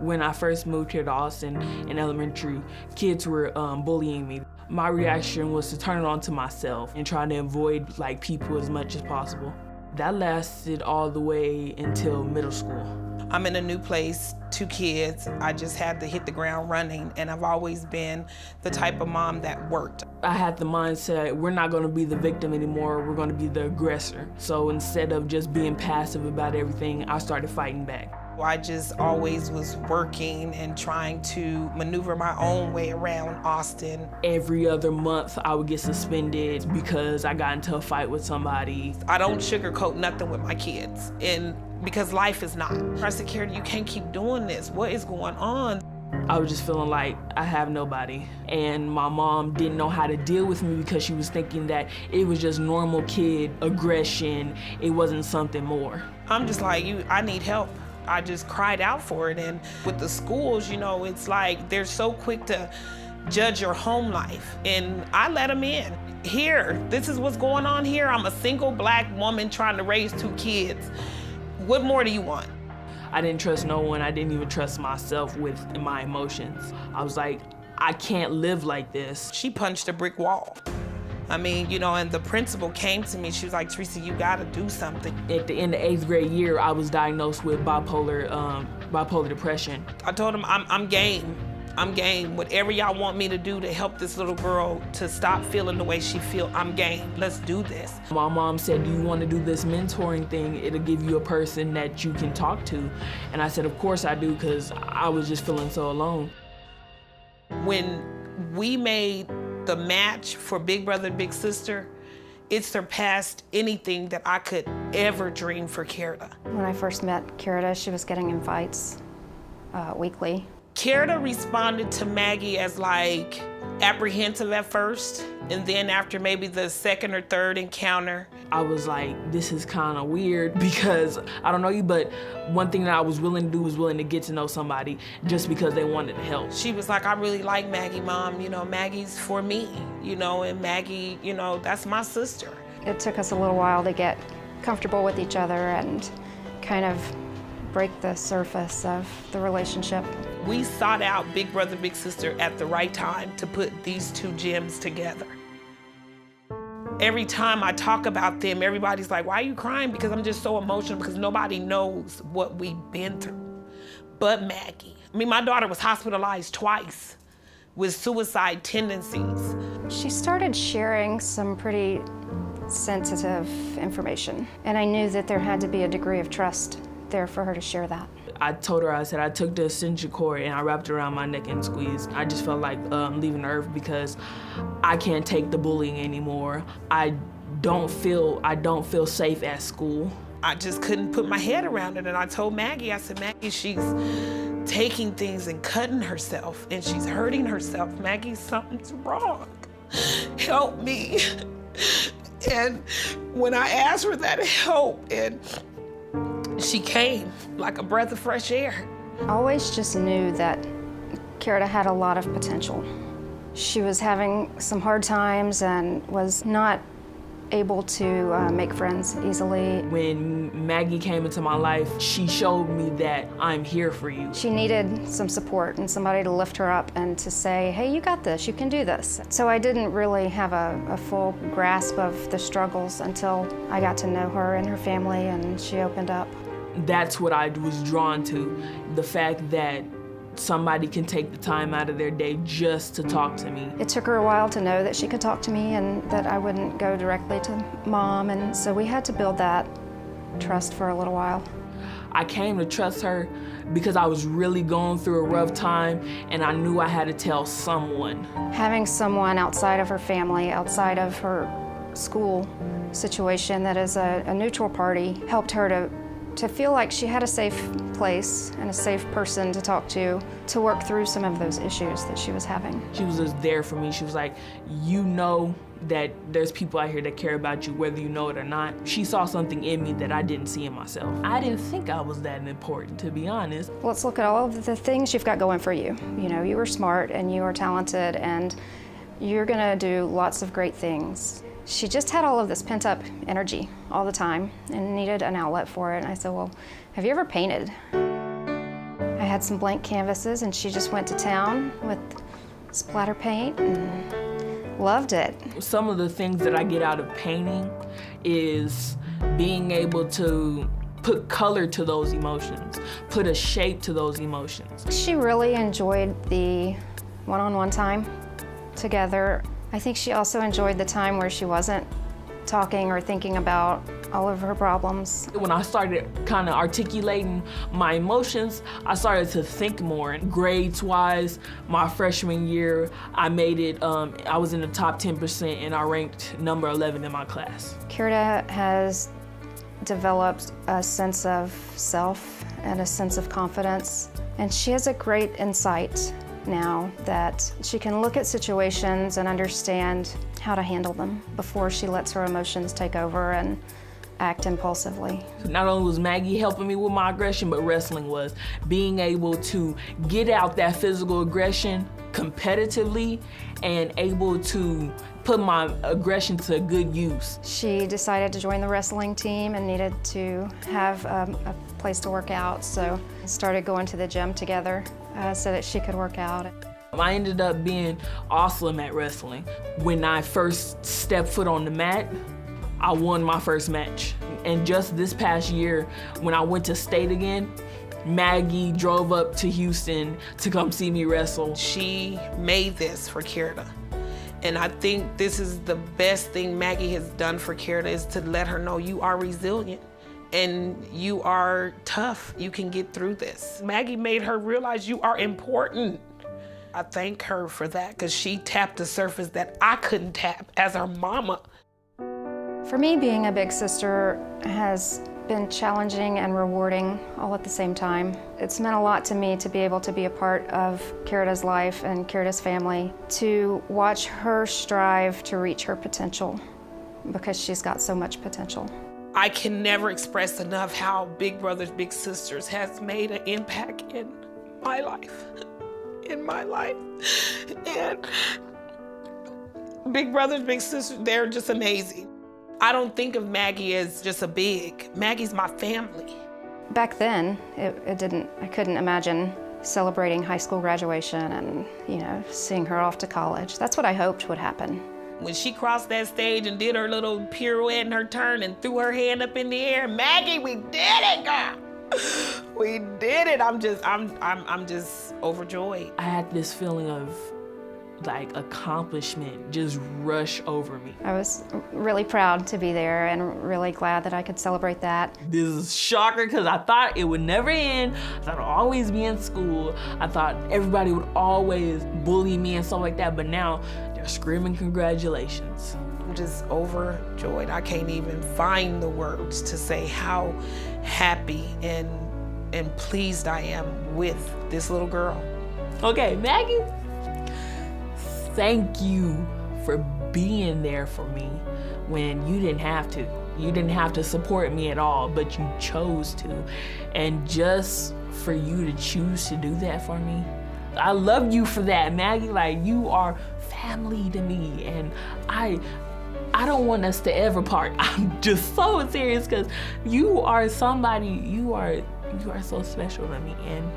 When I first moved here to Austin in elementary, kids were bullying me. My reaction was to turn it on to myself and try to avoid like people as much as possible. That lasted all the way until middle school. I'm in a new place, 2 kids. I just had to hit the ground running, and I've always been the type of mom that worked. I had the mindset, we're not gonna be the victim anymore, we're gonna be the aggressor. So instead of just being passive about everything, I started fighting back. I just always was working and trying to maneuver my own way around Austin. Every other month, I would get suspended because I got into a fight with somebody. I don't sugarcoat nothing with my kids, and because life is not. I said, Kirida, you can't keep doing this. What is going on? I was just feeling like I have nobody. And my mom didn't know how to deal with me because she was thinking that it was just normal kid aggression. It wasn't something more. I'm just like, I need help. I just cried out for it. And with the schools, you know, it's like they're so quick to judge your home life. And I let them in. Here, this is what's going on here. I'm a single black woman trying to raise 2 kids. What more do you want? I didn't trust no one. I didn't even trust myself with my emotions. I was like, I can't live like this. She punched a brick wall. I mean, you know, and the principal came to me. She was like, Teresa, you gotta do something. At the end of 8th grade year, I was diagnosed with bipolar depression. I told him, I'm game. I'm game. Whatever y'all want me to do to help this little girl to stop feeling the way she feels, I'm game. Let's do this. My mom said, do you want to do this mentoring thing? It'll give you a person that you can talk to. And I said, of course I do, because I was just feeling so alone. When we made the match for Big Brother, Big Sister, it surpassed anything that I could ever dream for Kirida. When I first met Kirida, she was getting in fights weekly. Kirida responded to Maggie as like apprehensive at first, and then after maybe the 2nd or 3rd encounter, I was like, this is kind of weird because I don't know you, but one thing that I was willing to do was willing to get to know somebody just because they wanted to help. She was like, I really like Maggie, Mom. You know, Maggie's for me, you know, and Maggie, you know, that's my sister. It took us a little while to get comfortable with each other and kind of break the surface of the relationship. We sought out Big Brother, Big Sister at the right time to put these 2 gems together. Every time I talk about them, everybody's like, why are you crying? Because I'm just so emotional, because nobody knows what we've been through but Maggie. I mean, my daughter was hospitalized twice with suicide tendencies. She started sharing some pretty sensitive information, and I knew that there had to be a degree of trust there for her to share that. I told her, I said, I took the extension cord and I wrapped it around my neck and squeezed. I just felt like leaving Earth because I can't take the bullying anymore. I don't feel safe at school. I just couldn't put my head around it, and I told Maggie, I said, Maggie, she's taking things and cutting herself, and she's hurting herself. Maggie, something's wrong. Help me. And when I asked for that help, and she came like a breath of fresh air. I always just knew that Kirida had a lot of potential. She was having some hard times and was not able to make friends easily. When Maggie came into my life, she showed me that I'm here for you. She needed some support and somebody to lift her up and to say, hey, you got this, you can do this. So I didn't really have a full grasp of the struggles until I got to know her and her family, and she opened up. That's what I was drawn to, the fact that somebody can take the time out of their day just to talk to me. It took her a while to know that she could talk to me and that I wouldn't go directly to Mom, and so we had to build that trust for a little while. I came to trust her because I was really going through a rough time, and I knew I had to tell someone. Having someone outside of her family, outside of her school situation that is a neutral party helped her to feel like she had a safe place and a safe person to talk to work through some of those issues that she was having. She was just there for me. She was like, you know that there's people out here that care about you, whether you know it or not. She saw something in me that I didn't see in myself. I didn't think I was that important, to be honest. Let's look at all of the things you've got going for you. You know, you were smart and you were talented and you're gonna do lots of great things. She just had all of this pent-up energy all the time and needed an outlet for it. And I said, well, have you ever painted? I had had some blank canvases, and she just went to town with splatter paint and loved it. Some of the things that I get out of painting is being able to put color to those emotions, put a shape to those emotions. She really enjoyed the one-on-one time together. I think she also enjoyed the time where she wasn't talking or thinking about all of her problems. When I started kind of articulating my emotions, I started to think more. Grades-wise, my freshman year, I made it, I was in the top 10% and I ranked number 11 in my class. Kirida has developed a sense of self and a sense of confidence, and she has a great insight now that she can look at situations and understand how to handle them before she lets her emotions take over and act impulsively. Not only was Maggie helping me with my aggression, but wrestling was. Being able to get out that physical aggression competitively and able to put my aggression to good use. She decided to join the wrestling team and needed to have a place to work out, so we started going to the gym together so that she could work out. I ended up being awesome at wrestling. When I first stepped foot on the mat, I won my first match. And just this past year, when I went to state again, Maggie drove up to Houston to come see me wrestle. She made this for Kirida. And I think this is the best thing Maggie has done for Kirida, is to let her know you are resilient and you are tough. You can get through this. Maggie made her realize you are important. I thank her for that, because she tapped the surface that I couldn't tap as her mama. For me, being a big sister has been challenging and rewarding all at the same time. It's meant a lot to me to be able to be a part of Kirida's life and Kirida's family, to watch her strive to reach her potential, because she's got so much potential. I can never express enough how Big Brothers Big Sisters has made an impact in my life. In my life. And Big Brothers Big Sisters, they're just amazing. I don't think of Maggie as just a big. Maggie's my family. Back then, I couldn't imagine celebrating high school graduation and, seeing her off to college. That's what I hoped would happen. When she crossed that stage and did her little pirouette and her turn and threw her hand up in the air, Maggie, we did it, girl. We did it. I'm just overjoyed. I had this feeling of accomplishment just rush over me. I was really proud to be there and really glad that I could celebrate that. This is a shocker, because I thought it would never end. I thought I'd always be in school. I thought everybody would always bully me and stuff like that, but now they're screaming congratulations. I'm just overjoyed. I can't even find the words to say how happy and pleased I am with this little girl. Okay, Maggie, thank you for being there for me when you didn't have to. You didn't have to support me at all, but you chose to. And just for you to choose to do that for me, I love you for that, Maggie. You are family to me, and I don't want us to ever part. I'm just so serious, because you are somebody, you are so special to me, and